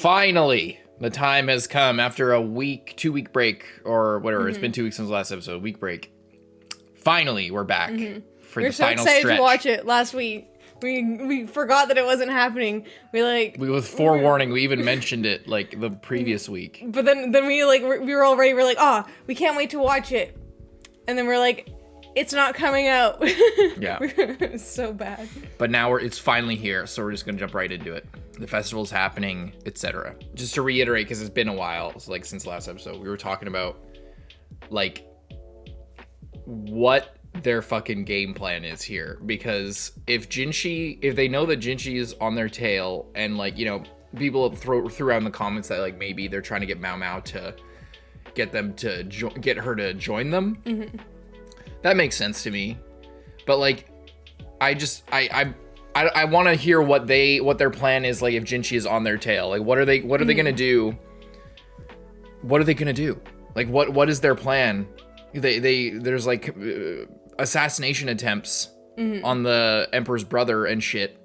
Finally, the time has come after a week, 2-week break, or whatever. It's been 2 weeks since the last episode. Week break. Finally, we're back for the final stretch. We were so excited to watch it last week. We forgot that it wasn't happening. With forewarning, we even mentioned it like the previous week. But then we were all ready. We're like, oh, we can't wait to watch it. And then we're like, it's not coming out. Yeah. It was so bad. But now it's finally here, so we're just gonna jump right into it. The festival's happening, etc. Just to reiterate, because it's been a while, like since the last episode, we were talking about like what their fucking game plan is here. Because if they know that Jinshi is on their tail, and like, you know, people threw around in the comments that like maybe they're trying to get maomao to get them to get her to join them. Mm-hmm. That makes sense to me. But like, I want to hear what their plan is, like if Jinshi is on their tail. Like what are they gonna do? What are they gonna do? Like what is their plan? There's like assassination attempts on the Emperor's brother and shit,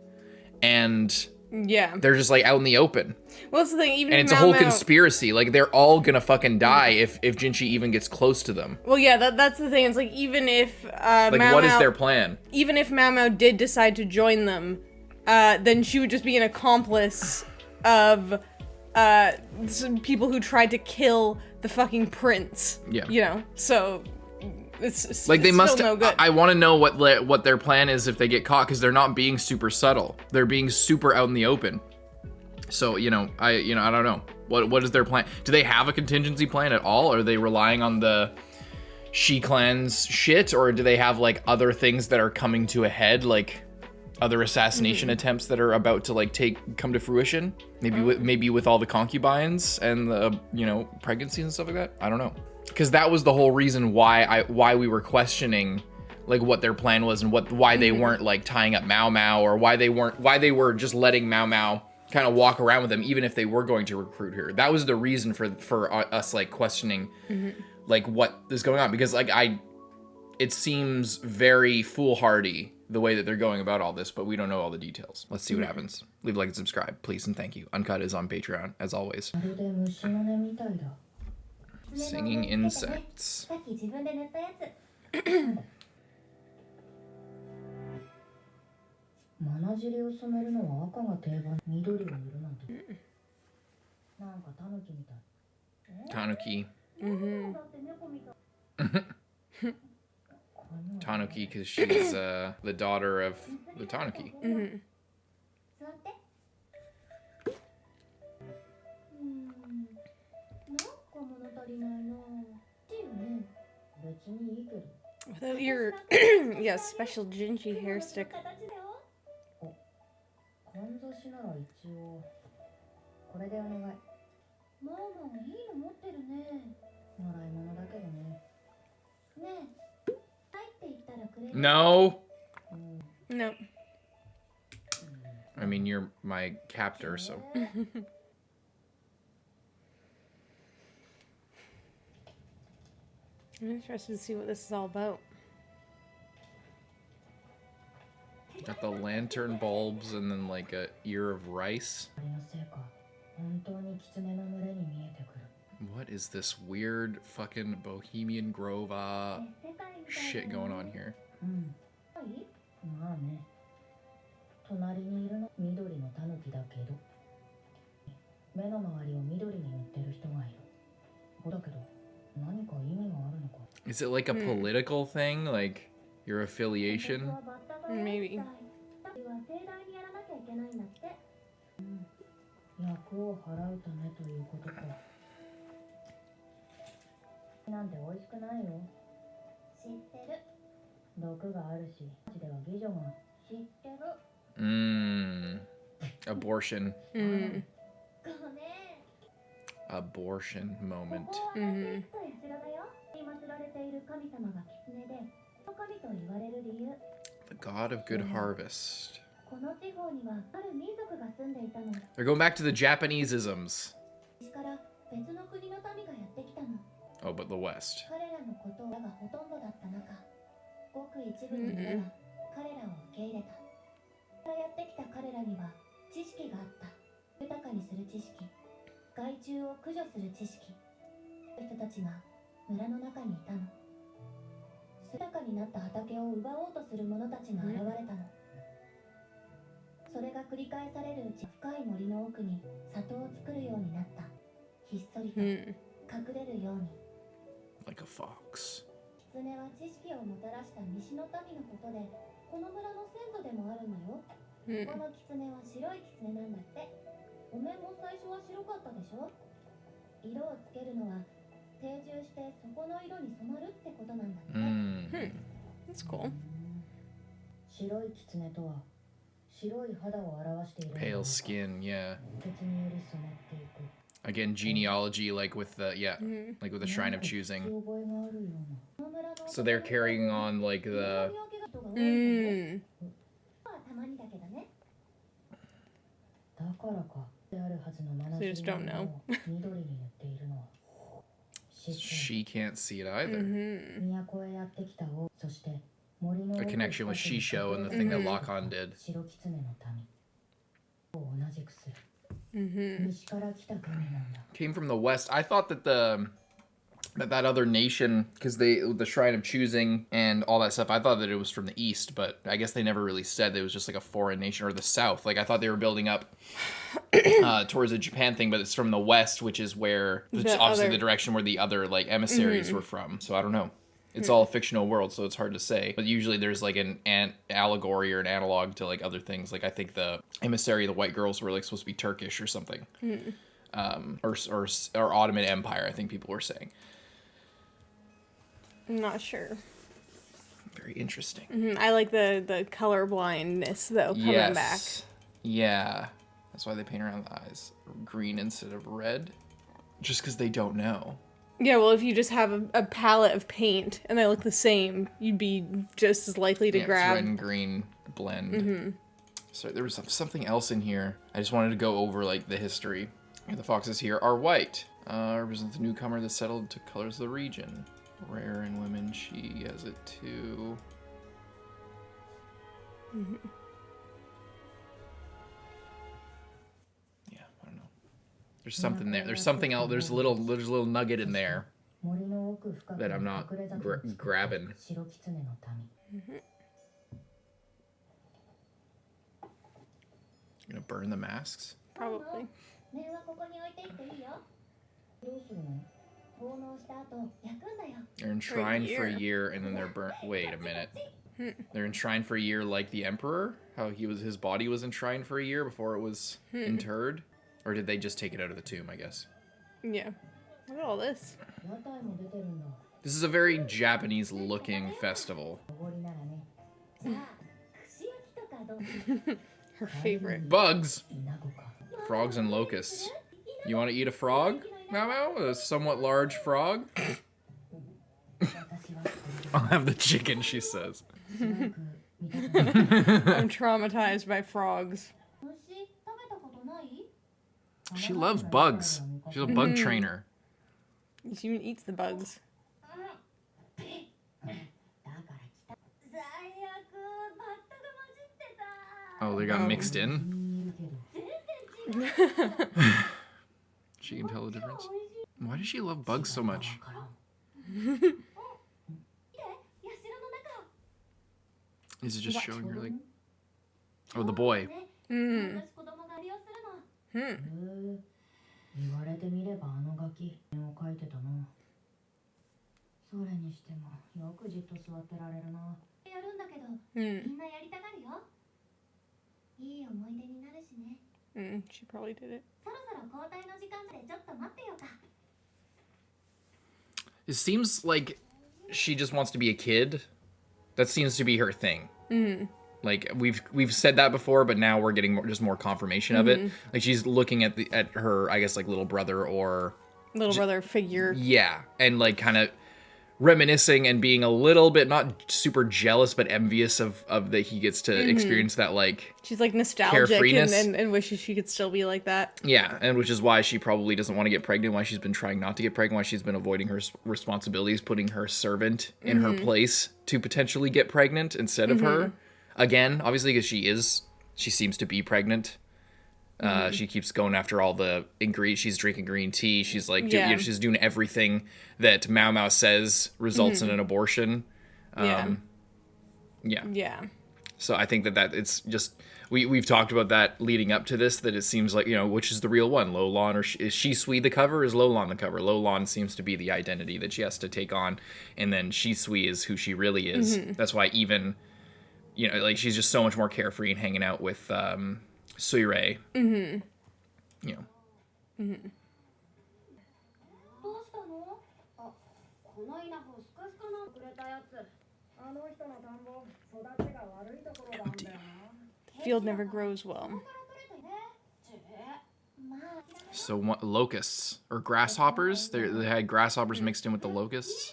and yeah, they're just like out in the open. Well, that's the thing. Even and it's a whole conspiracy. Like they're all gonna fucking die if Jinshi even gets close to them. Well, yeah, that's the thing. It's like even if what is their plan? Even if maomao did decide to join them, then she would just be an accomplice of some people who tried to kill the fucking prince. Yeah, you know. So it's like they must. No good. I want to know what their plan is if they get caught, because they're not being super subtle. They're being super out in the open. So, I don't know. What is their plan? Do they have a contingency plan at all? Are they relying on the She clan's shit? Or do they have, like, other things that are coming to a head? Like, other assassination attempts that are about to, like, come to fruition? Maybe with all the concubines and the, pregnancies and stuff like that? I don't know. Because that was the whole reason why we were questioning, like, what their plan was and why they weren't, like, tying up maomao, or why they were just letting maomao kind of walk around with them, even if they were going to recruit her. That was the reason for us, like, questioning like what is going on, because like it seems very foolhardy the way that they're going about all this, but we don't know all the details. Let's see what happens. Leave a like and subscribe, please, and thank you. Uncut is on Patreon, as always. Singing insects. マナジリを染めるのは赤が定番、緑を塗るなんて。なんかタヌキみたい。Tanuki. Tanuki, because she's the daughter of the Tanuki. Without your special Jinshi hair stick. かんざしなら一応これでお願い。ママいいの持ってるね。もらい物だけどね。ねえ、入っていったらくれる。No. No. I mean, you're my captor, so. I'm interested to see what this is all about. Got the lantern bulbs and then like a ear of rice. What is this weird fucking Bohemian Grove shit going on here? Is it like a political thing? Like your affiliation? Maybe. Abortion. Abortion moment. The god of good harvest. They're going back to the Japanese-isms. Oh, but the West. 害虫を駆除する知識。人たちが村の中にいたの。豊かになった畑を奪おうとする者たちが現れたの。それが繰り返されるうち、深い森の奥に里を作るようになった。ひっそりと隠れるように。Like a fox. 狐は知識をもたらした西の民のことで、この村の先祖でもあるんだよ。この狐は白い狐なんだって。お面も最初は白かったでしょ。色をつけるのは定住してそこの色に染まるってことなんだって。That's cool. 白い狐とは白い肌を表している。 Pale skin, yeah. 鉄により染まっていく。Again, genealogy, like with the, like with the Shrine of Choosing. So they're carrying on, like, the... たまにだけどね。だからか。であるはずの真 They just don't know. 緑に塗っているのは She can't see it either. 都へやってきた王、そして森の A connection with Shisho and the thing that Lock-on did. 白狐の民を同じくする。西から来た神なんだ。 Came from the west. I thought that that other nation, because the Shrine of Choosing and all that stuff, I thought that it was from the east, but I guess they never really said that it was just like a foreign nation, or the south. Like I thought they were building up towards the Japan thing, but it's from the west, which is where it's obviously the direction where the other like emissaries were from. So I don't know. It's all a fictional world, so it's hard to say. But usually there's like an allegory or an analog to like other things. Like I think the emissary, the white girls, were like supposed to be Turkish or something, or Ottoman Empire. I think people were saying. I'm not sure. Very interesting. I like the color blindness though coming back. Yeah. That's why they paint around the eyes green instead of red. Just because they don't know. Yeah, well, if you just have a palette of paint and they look the same, you'd be just as likely to grab. Red and green blend. So there was something else in here. I just wanted to go over like the history. The foxes here are white. Represent the newcomer that settled to colors of the region. Rare in women, she has it too. Yeah, I don't know. There's something there. There's something else. There's a little nugget in there that I'm not grabbing. You gonna burn the masks? Probably. They're enshrined for a year and then they're burnt. Wait a minute. They're enshrined for a year like the Emperor? How his body was enshrined for a year before it was interred? Or did they just take it out of the tomb, I guess? Yeah. Look at all this. This is a very Japanese looking festival. Her favorite. Bugs! Frogs and locusts. You want to eat a frog? Maomao? A somewhat large frog? I'll have the chicken, she says. I'm traumatized by frogs. She loves bugs. She's a bug trainer. She even eats the bugs. Oh, they got mixed in? She can tell the difference. Why does she love bugs so much? Is it just showing her like... Oh, the boy. 言われてみればあのガキを描いてたな。それにしてもよくじっと座ってられるな。やるんだけど、みんなやりたがるよ。いい思い出になるしね。She probably did it. そろそろ交代の時間でちょっと待ってよか。 It seems like she just wants to be a kid. That seems to be her thing. Like we've said that before, but now we're getting more confirmation of it. Like she's looking at her, I guess, like little brother or little brother figure. Yeah, and like kind of reminiscing and being a little bit not super jealous, but envious of that he gets to experience that like. She's like nostalgic and wishes she could still be like that. Yeah, and which is why she probably doesn't want to get pregnant. Why she's been trying not to get pregnant. Why she's been avoiding her responsibilities, putting her servant in her place to potentially get pregnant instead of her. Again, obviously, because she seems to be pregnant. She keeps going after all the ingredients. She's drinking green tea. She's like, Yeah. she's doing everything that Maomao says results in an abortion. Yeah. So I think that it's just we've talked about that leading up to this, that it seems like, which is the real one, Lolon, or is Shisui the cover, or is Lolon the cover? Lolon seems to be the identity that she has to take on, and then Shisui is who she really is. That's why even, like, she's just so much more carefree and hanging out with suirei. どうしたの？あ、この稲穂スカスカなくれたやつ。あの人の田んぼ育ちが悪いところがあんだよな。 Field never grows well. So what, locusts or grasshoppers? They had grasshoppers mixed in with the locusts.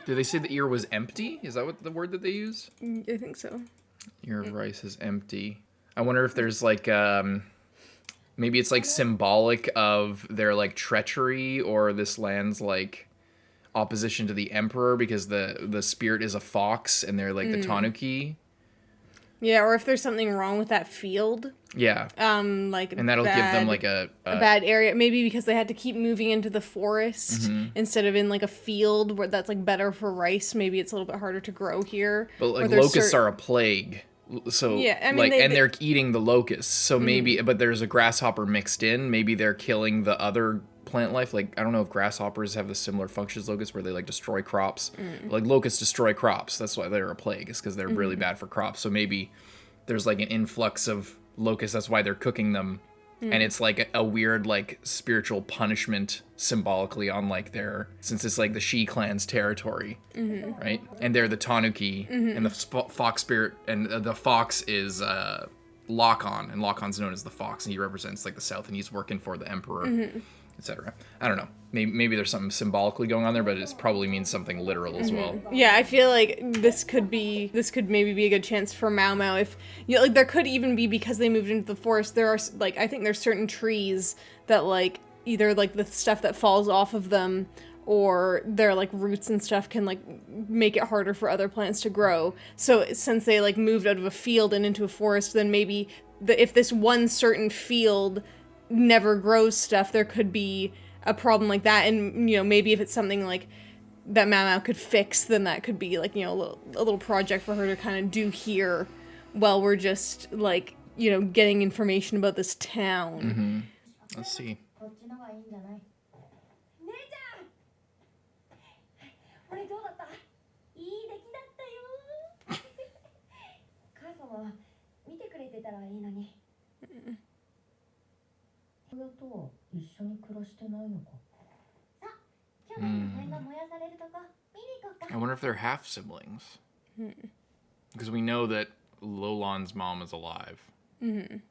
Did they say the ear was empty? Is that what the word that they use? I think so. Ear of rice is empty. I wonder if there's like maybe it's like symbolic of their like treachery, or this land's like opposition to the emperor because the spirit is a fox and they're like the tanuki. Yeah, or if there's something wrong with that field. Yeah. Like, and that'll give them like a bad area, maybe because they had to keep moving into the forest instead of in like a field where that's like better for rice. Maybe it's a little bit harder to grow here. But like locusts are a plague. So yeah, I mean, like, and they're eating the locusts. So maybe, but there's a grasshopper mixed in. Maybe they're killing the other plant life. Like, I don't know if grasshoppers have a similar function as locusts, where they like destroy crops. Like locusts destroy crops. That's why they're a plague, is because they're really bad for crops. So maybe there's like an influx of locusts. That's why they're cooking them. And it's like a weird like spiritual punishment symbolically on like their, since it's like the Shi clan's territory, right? And they're the tanuki, and the fox spirit, and the fox is Locon, and Locon's known as the fox, and he represents like the south, and he's working for the emperor, etc. I don't know. Maybe there's something symbolically going on there, but it probably means something literal as well. Yeah, I feel like this could maybe be a good chance for Maomao. If like, there could even be, because they moved into the forest, there are like, I think there's certain trees that like either like the stuff that falls off of them or their like roots and stuff can like make it harder for other plants to grow. So since they like moved out of a field and into a forest, then maybe if this one certain field never grows stuff, there could be a problem like that. And maybe if it's something like that Maomao could fix, then that could be like a little project for her to kind of do here while we're just like getting information about this town. Let's see. こっちのがいいんじゃない？姉ちゃん、これどうだった？いい出来だったよ。母さんは見てくれてたらいいのに。親と一緒に暮らしてないのか。さあ、去年の火が燃やされるとこ見に行こうか。 I wonder if they're half siblings. Because we know that Lolon's mom is alive. At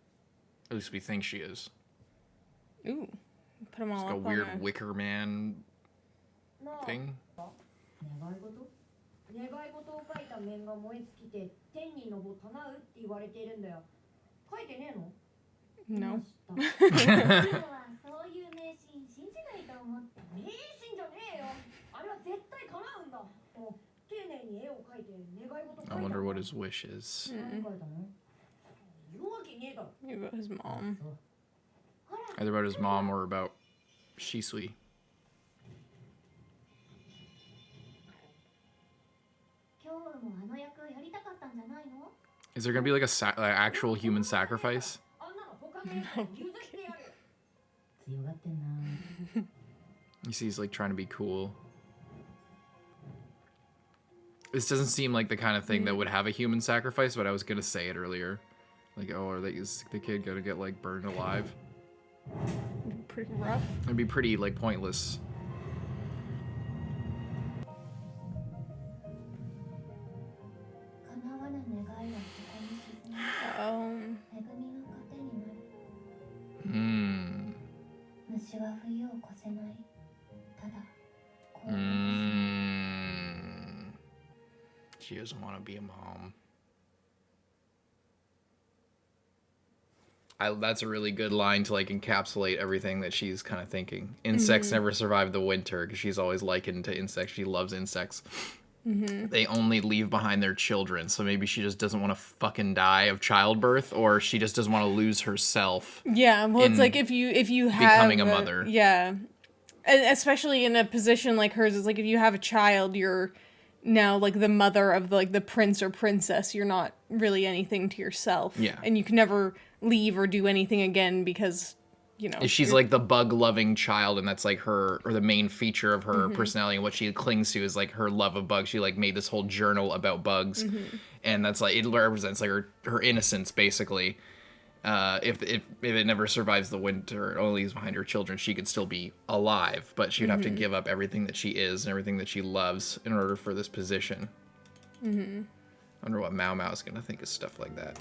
least we think she is. Ooh, put them all It's like up a weird on Wicker Man thing. 願い事？願い事を書いた面が燃え尽きて天に昇ったなうって言われているんだよ。書いてねえの？ No. 今日はそういう迷信信じないと思って。迷信じゃねえよ。あれは絶対叶うんだ。もう丁寧に絵を描いて願い事書いた。 I wonder what his wish is. 何書いたの？言うわけねえだろ。 Maybe about his mom. Either about his mom or about Shisui. 今日もあの役やりたかったんじゃないの？ Is there gonna be like actual human sacrifice? あんなの他の役に譲ってやる。強がってんな。 You see, he's like trying to be cool. This doesn't seem like the kind of thing that would have a human sacrifice, but I was gonna say it earlier. Like, oh, is the kid gonna get like burned alive? Pretty rough. It'd be pretty like pointless. 叶わぬ願いはそこに沈み、 恵みの糧になる。虫は冬を越せない。ただ、恋を越せない。 She doesn't want to be a mom. That's a really good line to like encapsulate everything that she's kind of thinking. Insects never survive the winter because she's always likened to insects. She loves insects. they only leave behind their children. So maybe she just doesn't want to fucking die of childbirth, or she just doesn't want to lose herself. Yeah, well, it's like if you have becoming a mother. Yeah, and especially in a position like hers, it's like if you have a child, you're now like the mother of the prince or princess. You're not really anything to yourself. Yeah, and you can never leave or do anything again because. She's like the bug-loving child, and that's like her, or the main feature of her personality, and what she clings to is like her love of bugs. She like made this whole journal about bugs, and that's like, it represents like her innocence basically. If it never survives the winter and only leaves behind her children, she could still be alive, but she would have to give up everything that she is and everything that she loves in order for this position. I wonder what Maomao is gonna think of stuff like that.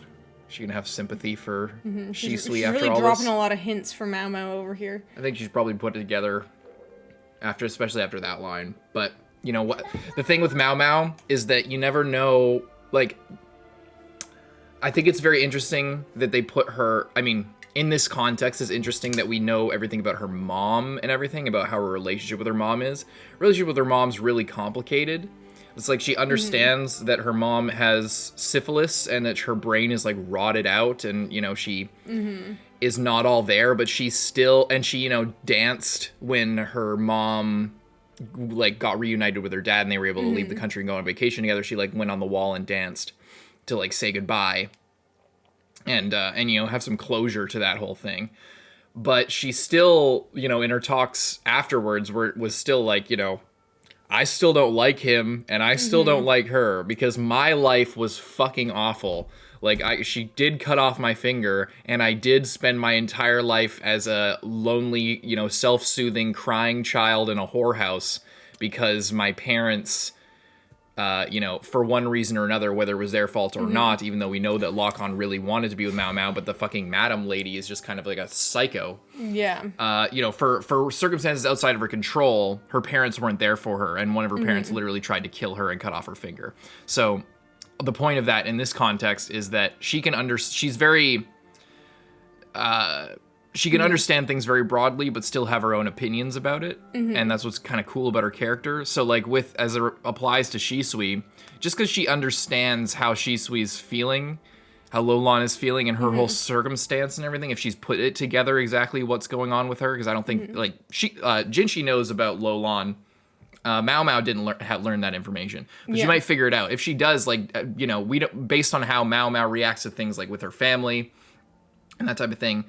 She gonna have sympathy for Shisui she's after really all this. She's really dropping a lot of hints for Maomao over here. I think she's probably put it together especially after that line. But you know what? The thing with Maomao is that you never know. Like, I think it's very interesting that they put her. I mean, in this context, it's interesting that we know everything about her mom and everything about how her relationship with her mom is. Her relationship with her mom's really complicated. It's like she understands that her mom has syphilis and that her brain is like rotted out, and she is not all there, but she's still, and she danced when her mom like got reunited with her dad and they were able to leave the country and go on vacation together. She like went on the wall and danced to like say goodbye and have some closure to that whole thing. But she still, in her talks afterwards was still like, I still don't like him, and I still don't like her, because my life was fucking awful. Like, she did cut off my finger, and I did spend my entire life as a lonely, self-soothing, crying child in a whorehouse, because my parents, for one reason or another, whether it was their fault or not, even though we know that Lock-On really wanted to be with Maomao, but the fucking madam lady is just kind of like a psycho. Yeah. For circumstances outside of her control, her parents weren't there for her, and one of her parents literally tried to kill her and cut off her finger. So the point of that in this context is that she can she's very she can understand things very broadly, but still have her own opinions about it. And that's what's kind of cool about her character. So like as it applies to Shisui, just because she understands how Shisui's feeling, how Lolon is feeling, and her whole circumstance and everything, if she's put it together exactly what's going on with her, because I don't think Jinshi knows about Lolon. Maomao didn't learn that information, but she might figure it out. If she does, we don't, based on how Maomao reacts to things like with her family and that type of thing,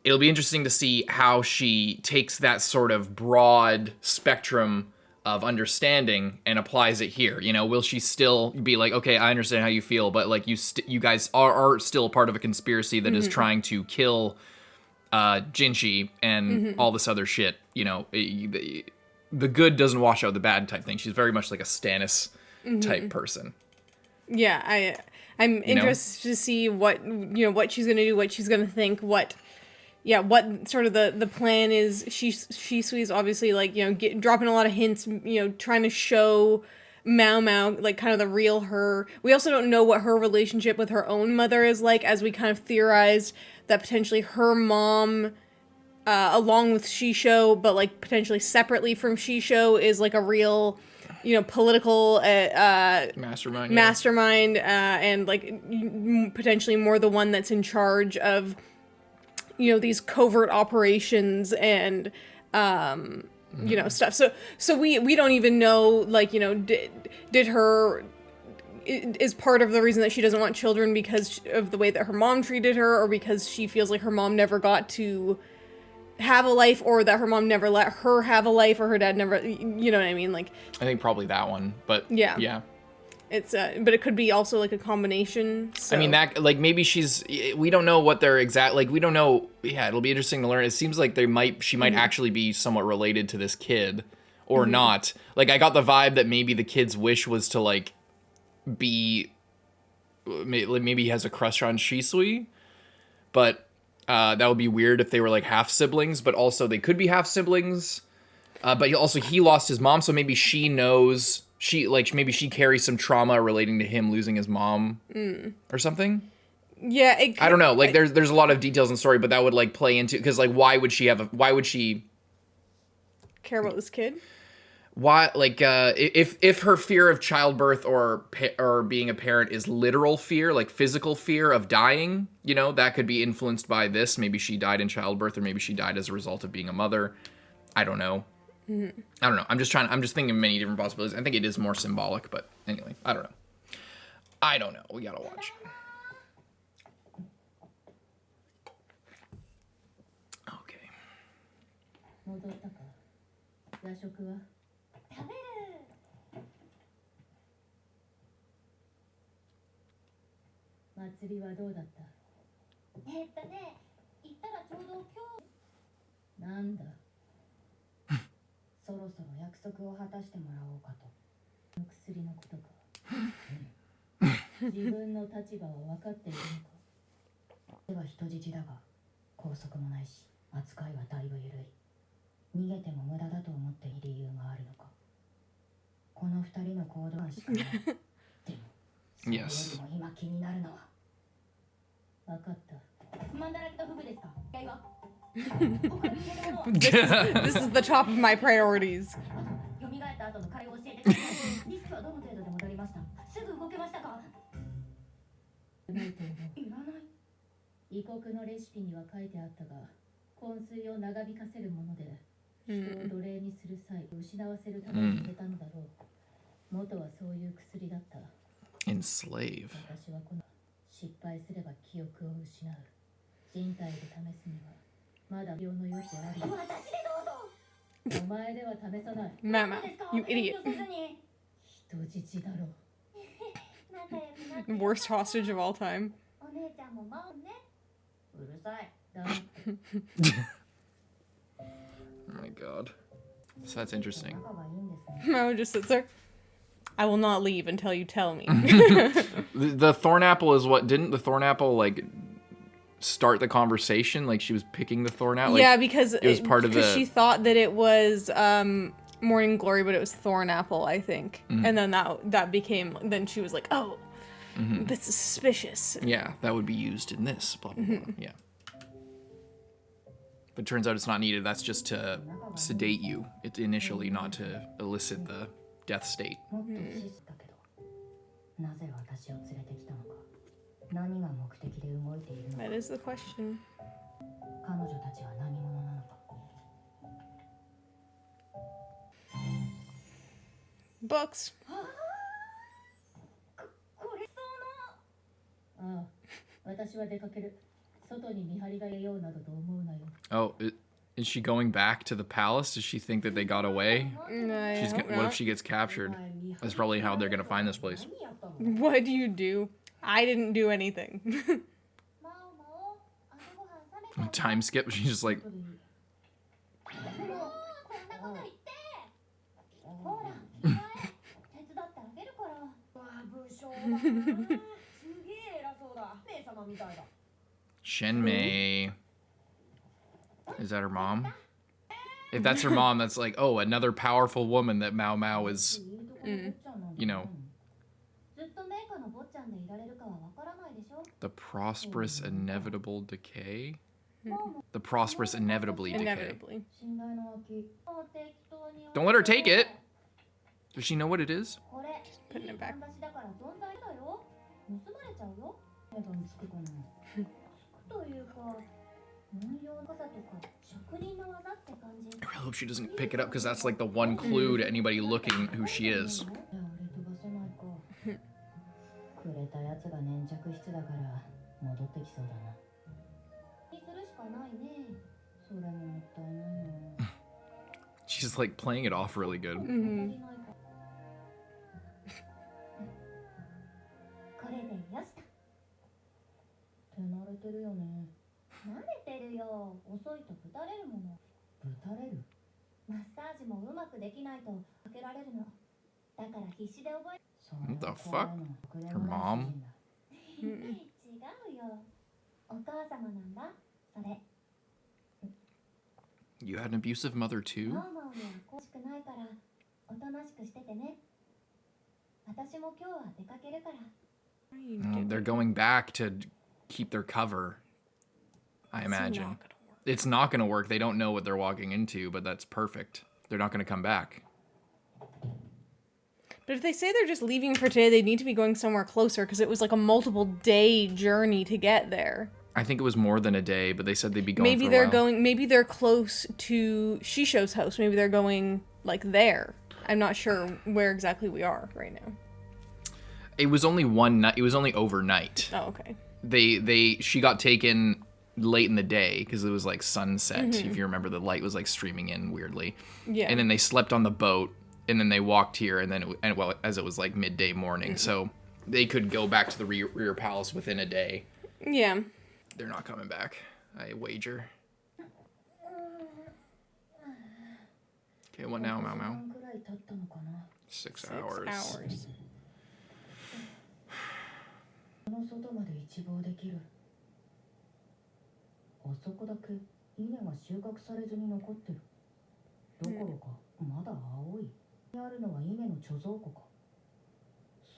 it'll be interesting to see how she takes that sort of broad spectrum of understanding and applies it here. Will she still be like, okay, I understand how you feel, but like you guys are still part of a conspiracy that is trying to kill Jinshi and all this other shit. The good doesn't wash out the bad type thing. She's very much like a Stannis type person. Yeah, I'm interested to see what what she's gonna do, what she's gonna think, what sort of the plan is. Shisui's obviously like dropping a lot of hints, trying to show Maomao like kind of the real her. We also don't know what her relationship with her own mother is like, as we kind of theorized that potentially her mom, along with Shisho, but like potentially separately from Shisho, is like a real, political mastermind, and like potentially more the one that's in charge of, these covert operations and stuff. So we don't even know, like, did her, is part of the reason that she doesn't want children because of the way that her mom treated her, or because she feels like her mom never got to have a life, or that her mom never let her have a life, or her dad never, you know what I mean? Like, I think probably that one, but yeah. It's but it could be also like a combination. So. I mean, that, like, maybe we don't know what they're exact, like, we don't know. Yeah, it'll be interesting to learn. It seems like she might actually be somewhat related to this kid, or not. Like, I got the vibe that maybe the kid's wish was to like be, maybe he has a crush on Shisui, but that would be weird if they were like half siblings, but also they could be half siblings. But he lost his mom, so maybe she knows. Maybe she carries some trauma relating to him losing his mom or something. Yeah, I don't know. Like, there's a lot of details in the story, but that would like play into, because like why would she care about this kid? Why, like, if her fear of childbirth or being a parent is literal fear, like physical fear of dying, you know, that could be influenced by this. Maybe she died in childbirth, or maybe she died as a result of being a mother. I don't know. Mm-hmm. I don't know. I'm just thinking of many different possibilities. I think it is more symbolic, but anyway, I don't know. We gotta watch. Okay. 戻ったか。夜食は食べる。祭りはどうだった？ね、行ったらちょうど今日。なんだ。そろそろ約束を果たしてもらおうかと。薬のことか。自分の立場は分かっているのか。では人質だが、拘束もないし、扱いはだいぶ緩い。逃げても無駄だと思っている理由があるのか。この二人の行動はしかない。でも、それよりも今気になるのは。分かった。不満だらけのフグですか。いや This is the top of my priorities. 蘇った後の彼を教えてください。リスクはどの程度で戻りました。すぐ動けましたか。ないと思う。いらない。異国のレシピには書いてあったが、昏睡を長引かせるもので、人を奴隷にする際、失わせるために入れたのだろう。元はそういう薬だった。Enslave. 私はこの失敗すれば記憶を失う。人体で試すにはまだ病の余地あり。私でどうぞ。お前では試さない。Mama, you idiot. 人質だろう。Worst hostage of all time. お姉ちゃんもマオね。うるさい。Oh my god. So that's interesting. Mao just sits there. I will not leave until you tell me. The thorn apple is what didn't the thorn apple like start the conversation? Like she was picking the thorn out. Like, yeah, because it was part of the. She thought that it was Morning Glory, but it was thorn apple, I think. Mm-hmm. And then that became. Then she was like, "Oh, this is suspicious." Yeah, that would be used in this. Blah blah blah. Yeah. But it turns out it's not needed. That's just to sedate you. It's initially not to elicit the death state. That is the question. Books. Oh, is she going back to the palace? Does she think that they got away? What if she gets captured? That's probably how they're gonna find this place. What do you do? I didn't do anything. Time skip. She's just like. SHENMEI. Is that her mom? If that's her mom, that's like, oh, another powerful woman that Maomao is, you know. The prosperous inevitable decay? The prosperous inevitably decay. Inevitably. Don't let her take it. Does she know what it is? She's putting it back. I really hope she doesn't pick it up because that's like the one clue to anybody looking who she is. She's like playing it off really good. What the fuck? Her mom? You had an abusive mother too? They're going back to keep their cover, I imagine. It's not gonna work. They don't know what they're walking into, but that's perfect. They're not gonna come back. But if they say they're just leaving for today, they need to be going somewhere closer because it was like a multiple day journey to get there. I think it was more than a day, but they said they'd be going Maybe for a they're while. going. Maybe they're close to Shisho's house. Maybe they're going like there. I'm not sure where exactly we are right now. It was only one night. It was only overnight. Oh, okay. She got taken late in the day because it was like sunset. If you remember, the light was like streaming in weirdly. Yeah. And then they slept on the boat, and then they walked here, and then as it was like midday morning, so they could go back to the rear palace within a day. Yeah. They're not coming back, I wager. Okay, what now, Maomao? 6 hours. 6 hours. その外まで一望できる。あそこだけ稲が収穫されずに残ってる。どころかまだ青い。あるのは稲の貯蔵庫か。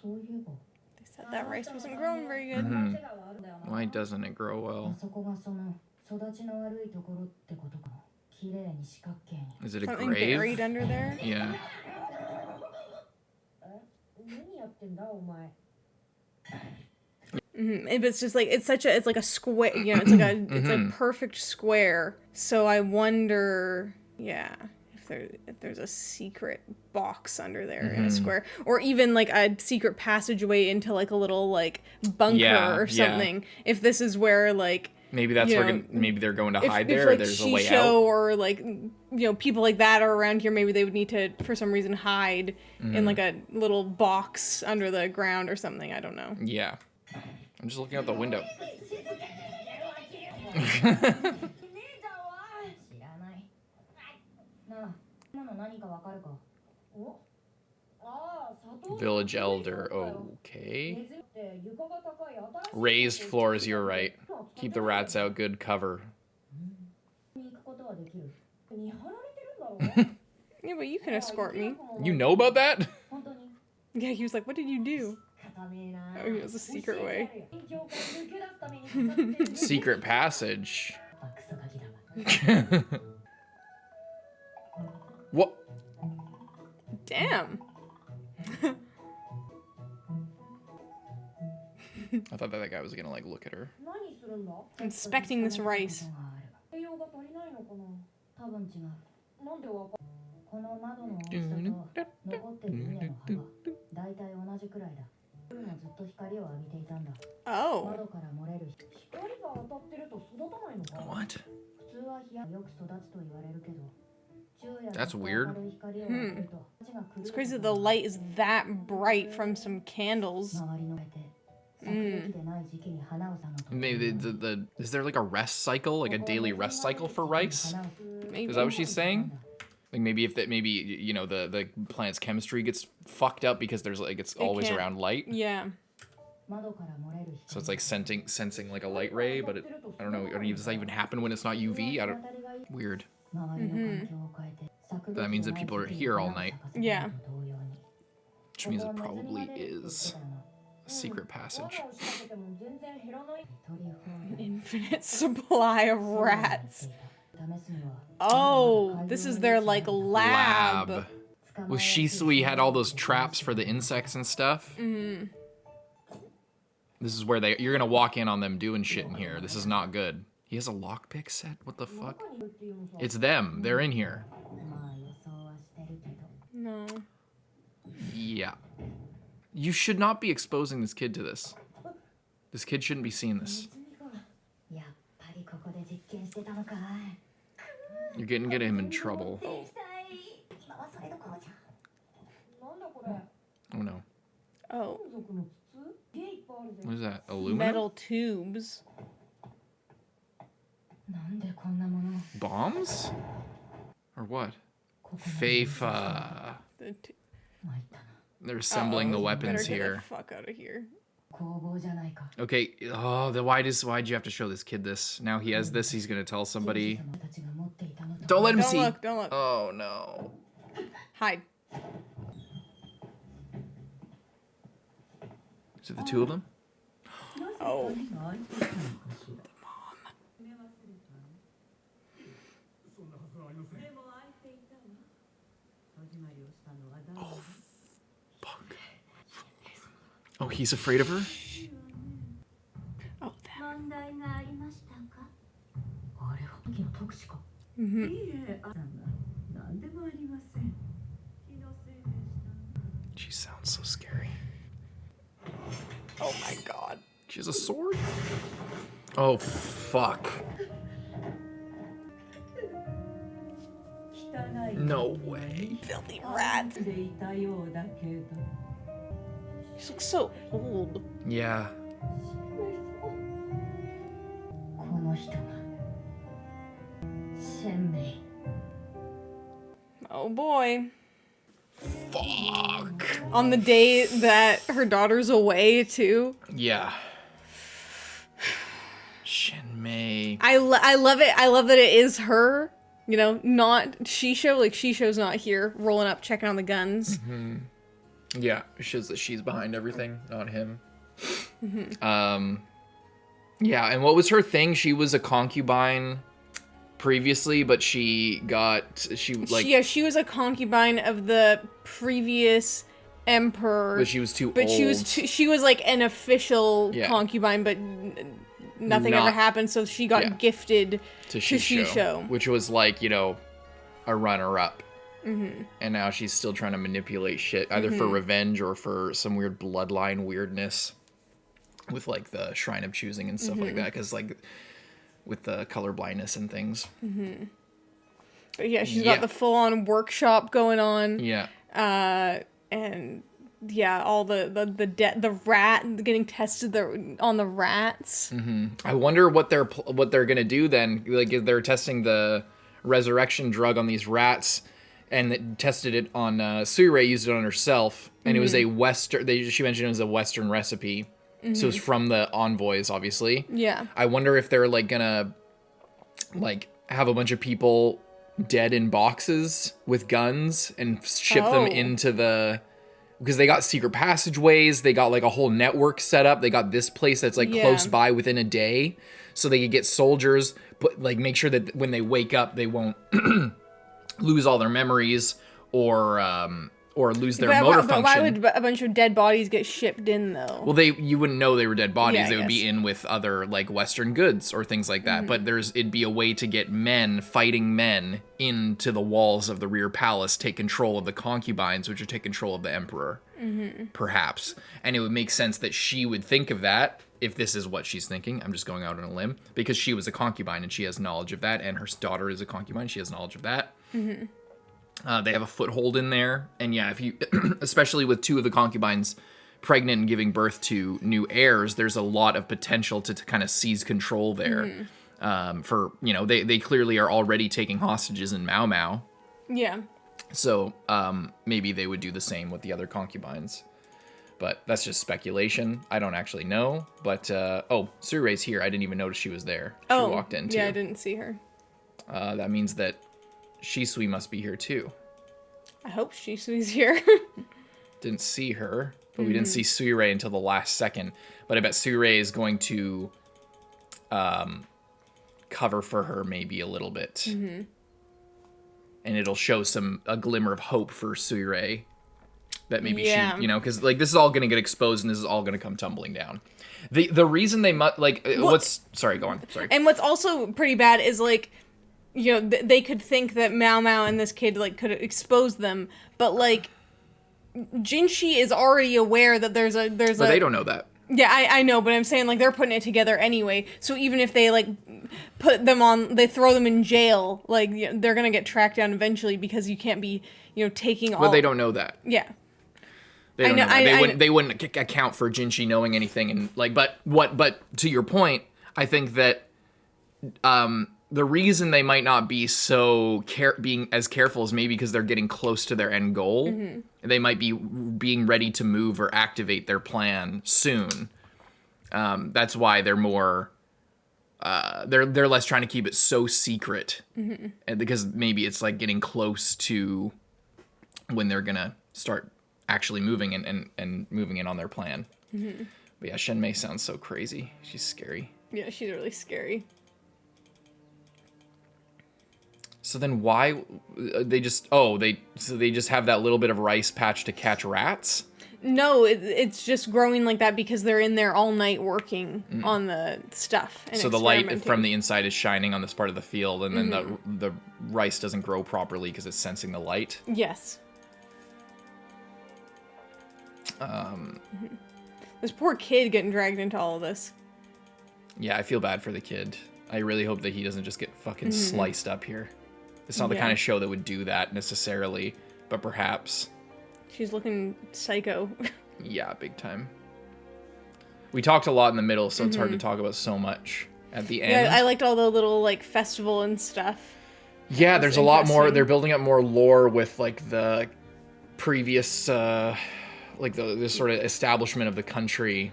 そういえば。 They said that rice wasn't growing very good. Why doesn't it grow あ well? そこがその育ちの悪いところってことかな。綺麗に四角形に。 Is it a Something buried grave? under there. Yeah. 何やってんだお前。 It's just like it's like a square. You know, it's like it's a perfect square. So I wonder, yeah, if there's a secret box under there in a square, or even like a secret passageway into like a little like bunker or something. If this is where like. Maybe that's where maybe they're going to hide there. Like, or there's a way Shisho out. or like people like that are around here, maybe they would need to for some reason hide in like a little box under the ground or something. I don't know. Yeah. I'm just looking out the window. 知らないなあ今の何かわかるかおああ砂糖 Village elder. Okay. ネズミって床が高い新しい Raised floors, you're right. Keep the rats out. Good cover. に行くことはできる見張られてるんだろう Yeah, but you can escort me. You know about that? 本当に Yeah, he was like, what did you do? 固めな Oh, it was a secret way. 勉強から抜け出すためにかかってる Secret passage. クソガキだわ What? Damn. I thought that guy was gonna like look at her. 何するんだ Inspecting this rice. 栄養が足りないのかな多分違うなんでわかこの窓の大きさと残ってる稲の幅だいたい同じくらいだ夜もずっと光を浴びていたんだ Oh. 窓から漏れる光が当たってると育たないのか What? 普通は日よく育つと言われるけど That's weird. It's crazy that the light is that bright from some candles. Maybe is there like a rest cycle, like a daily rest cycle for rice? Maybe. Is that what she's saying? Like maybe if that the plant's chemistry gets fucked up because there's like it's always can't- around light. Yeah. So it's like sensing like a light ray, but I don't know. Does that even happen when it's not UV? Weird. That means that people are here all night. Yeah. Which means it probably is a secret passage. An infinite supply of rats. Oh, this is their like lab. With Shisui had all those traps for the insects and stuff. This is where you're gonna walk in on them doing shit in here. This is not good. He has a lockpick set? What the fuck? It's them. They're in here. No. Yeah. You should not be exposing this kid to this. This kid shouldn't be seeing this. You're getting him in trouble. Oh no. Oh. What is that? Aluminum? Metal tubes. Bombs? Or what? Feifa. They're assembling the weapons Better get here. the fuck out of here. Okay. Oh, then why'd you have to show this kid this? Now he has this. He's gonna tell somebody. Don't let him see. Don't look. Oh no. Hide. Is it the two of them? Oh. fuck? Oh, he's afraid of her? Oh, that. 問題がありましたか？あれは大きな特殊か。いいえ、あさんが何でもありません。気のせいでした。 She sounds so scary. Oh my god. She has a sword? Oh, fuck. No way. Filthy rats. でいたようだけど。 She looks so old. Yeah. この人がシェンメイ。 Oh boy. Fuck. On the day that her daughter's away, too. Yeah. SHENMEI. I love it. I love that it is her. You know, not Shisho. Like, Shisho's not here, rolling up, checking on the guns. Yeah, it shows that she's behind everything, not him. Yeah, and what was her thing? She was a concubine previously, but she was a concubine of the previous emperor. But she was too but old. She was like an official Yeah. concubine, but nothing Not- ever happened, so she got Yeah. gifted to Shisho. Shisho, which was like, you know, a runner-up. And now she's still trying to manipulate shit, either for revenge or for some weird bloodline weirdness with, like, the Shrine of Choosing and stuff like that, because, like, with the color blindness and things. But yeah, she's Yeah. got the full-on workshop going on. Yeah. And yeah, all the rat getting tested on the rats. I wonder what they're gonna do then. Like, if they're testing the resurrection drug on these rats, and they tested it on Suirei, used it on herself, and it was a Western. She mentioned it was a Western recipe, so it was from the envoys, obviously. Yeah. I wonder if they're like gonna like have a bunch of people dead in boxes with guns and ship them into the. Because they got secret passageways, they got like a whole network set up. They got this place that's like close by within a day, so they could get soldiers, but like make sure that when they wake up, they won't lose all their memories or lose their motor function. But why would a bunch of dead bodies get shipped in though? Well, you wouldn't know they were dead bodies. Yeah, They would be in with other like Western goods or things like that. But it'd be a way to get fighting men into the walls of the rear palace, take control of the concubines, which would take control of the emperor, perhaps. And it would make sense that she would think of that if this is what she's thinking. I'm just going out on a limb because she was a concubine and she has knowledge of that, and her daughter is a concubine. She has knowledge of that. They have a foothold in there, and yeah, if you, especially with two of the concubines pregnant and giving birth to new heirs, there's a lot of potential to kind of seize control there. For, you know, they clearly are already taking hostages in Maomao, Yeah. so maybe they would do the same with the other concubines. But that's just speculation. I don't actually know. But oh, Suirei's here. I didn't even notice she was there. She walked in too. Yeah, I didn't see her. That means that Shisui must be here too. I hope Shisui's here. Didn't see her, but we didn't see Suirei until the last second. But I bet Suirei is going to cover for her maybe a little bit. And it'll show a glimmer of hope for Suirei. That maybe she, you know, because like this is all going to get exposed and this is all going to come tumbling down. The reason they must, like, sorry, go on. Sorry. And what's also pretty bad is, like, you know, they could think that Maomao and this kid, like, could expose them, but, like, Jinshi is already aware that there's a... But they don't know that. Yeah, I know, but I'm saying, like, they're putting it together anyway, so even if they, like, put them on... They throw them in jail, like, you know, they're gonna get tracked down eventually because you can't be, you know, taking all... But they don't know that. Yeah. They don't know that. They wouldn't account for Jinshi knowing anything, and, like, but to your point, I think that, the reason they might not be so being as careful is maybe because they're getting close to their end goal. They might be being ready to move or activate their plan soon. That's why they're more. They're less trying to keep it so secret, and because maybe it's like getting close to when they're gonna start actually moving and moving in on their plan. But yeah, SHENMEI sounds so crazy. She's scary. Yeah, she's really scary. So then why they just have that little bit of rice patch to catch rats? No, it's just growing like that because they're in there all night working on the stuff. And so the light from the inside is shining on this part of the field, and then the rice doesn't grow properly because it's sensing the light. Yes. This poor kid getting dragged into all of this. Yeah, I feel bad for the kid. I really hope that he doesn't just get fucking sliced up here. It's not the kind of show that would do that necessarily, but perhaps. She's looking psycho. Yeah, big time. We talked a lot in the middle, so it's hard to talk about so much at the end. Yeah, I liked all the little, like, festival and stuff. Yeah, there's a lot more. They're building up more lore with, like, the previous, like, the sort of establishment of the country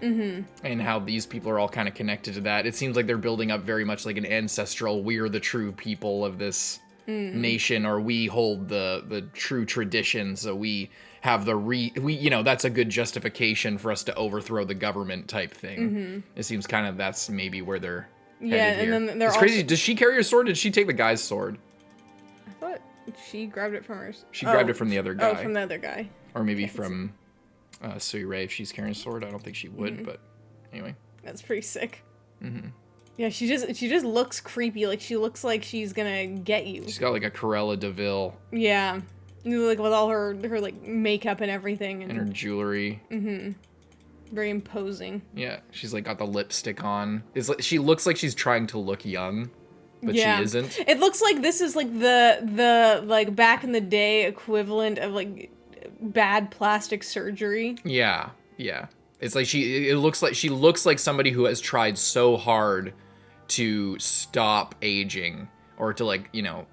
and how these people are all kind of connected to that. It seems like they're building up very much like an ancestral, we're the true people of this nation, or we hold the true traditions, so we have that's a good justification for us to overthrow the government type thing. It seems kind of that's maybe where they're headed here. And then they're crazy. Does she carry a sword? Did she take the guy's sword? I thought she grabbed it from her. She grabbed it from the other guy. Oh, from the other guy. Or maybe from suirei if she's carrying a sword. I don't think she would, but anyway. That's pretty sick. Yeah, she just looks creepy. Like, she looks like she's gonna get you. She's got like a Cruella de Vil. Yeah. Like, with all her like, makeup and everything. And her jewelry. Very imposing. Yeah, she's like got the lipstick on. It's like, she looks like she's trying to look young, but she isn't. It looks like this is like the like back in the day equivalent of like bad plastic surgery. Yeah. It's like she looks like somebody who has tried so hard to stop aging, or to, like, you know,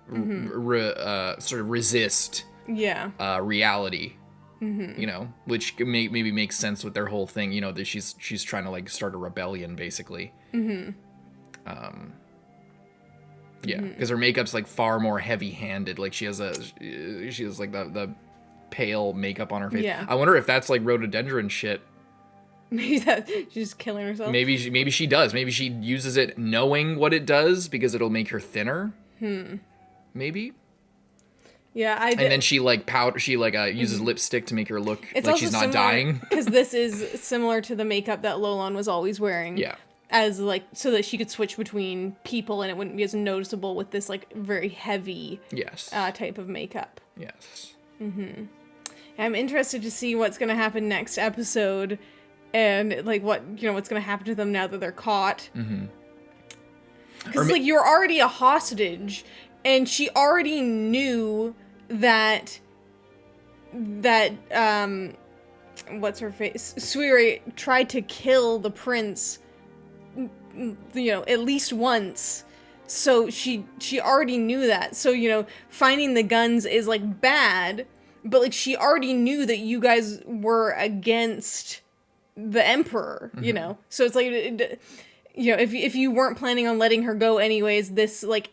sort of resist reality. You know, which maybe makes sense with their whole thing, you know, that she's trying to, like, start a rebellion, basically. Yeah, because her makeup's, like, far more heavy-handed. Like, she has like the pale makeup on her face. Yeah. I wonder if that's, like, rhododendron shit. Maybe she's just killing herself. Maybe she does. Maybe she uses it knowing what it does because it'll make her thinner. Maybe. Yeah, And then she like uses lipstick to make her look like she's not dying. Because this is similar to the makeup that Lolon was always wearing. Yeah. As like so that she could switch between people and it wouldn't be as noticeable with this like very heavy type of makeup. Yes. I'm interested to see what's gonna happen next episode. And, like, what's gonna happen to them now that they're caught. Because, like, you're already a hostage, and she already knew that, what's her face? Suirei tried to kill the prince, you know, at least once. So she already knew that. So, you know, finding the guns is, like, bad, but, like, she already knew that you guys were against the emperor, you know, so it's like, you know, if you weren't planning on letting her go anyways, this like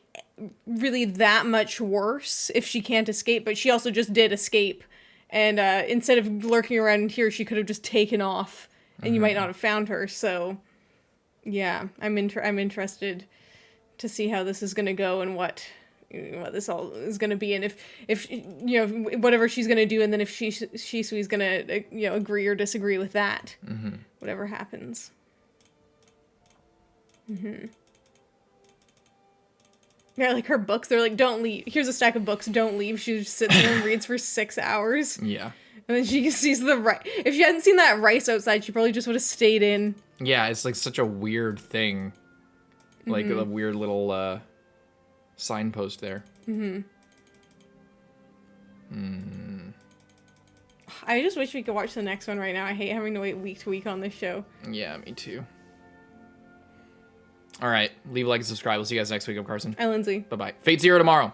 really that much worse if she can't escape. But she also just did escape, and instead of lurking around here, she could have just taken off, and you might not have found her. So yeah, I'm interested to see how this is gonna go and what this all is going to be, and if you know, whatever she's going to do, and then if Shisui's going to, you know, agree or disagree with that, whatever happens. Yeah, like her books, they're like, don't leave. Here's a stack of books, don't leave. She just sits there and reads for 6 hours. Yeah. And then she sees the rice. If she hadn't seen that rice outside, she probably just would have stayed in. Yeah, it's like such a weird thing. Like a weird little, signpost there. I just wish we could watch the next one right now. I hate having to wait week to week on this show. Yeah, me too. All right, leave a like and subscribe. We'll see you guys next week. I'm Carson. I'm Lindsay. Bye-bye. Fate Zero tomorrow.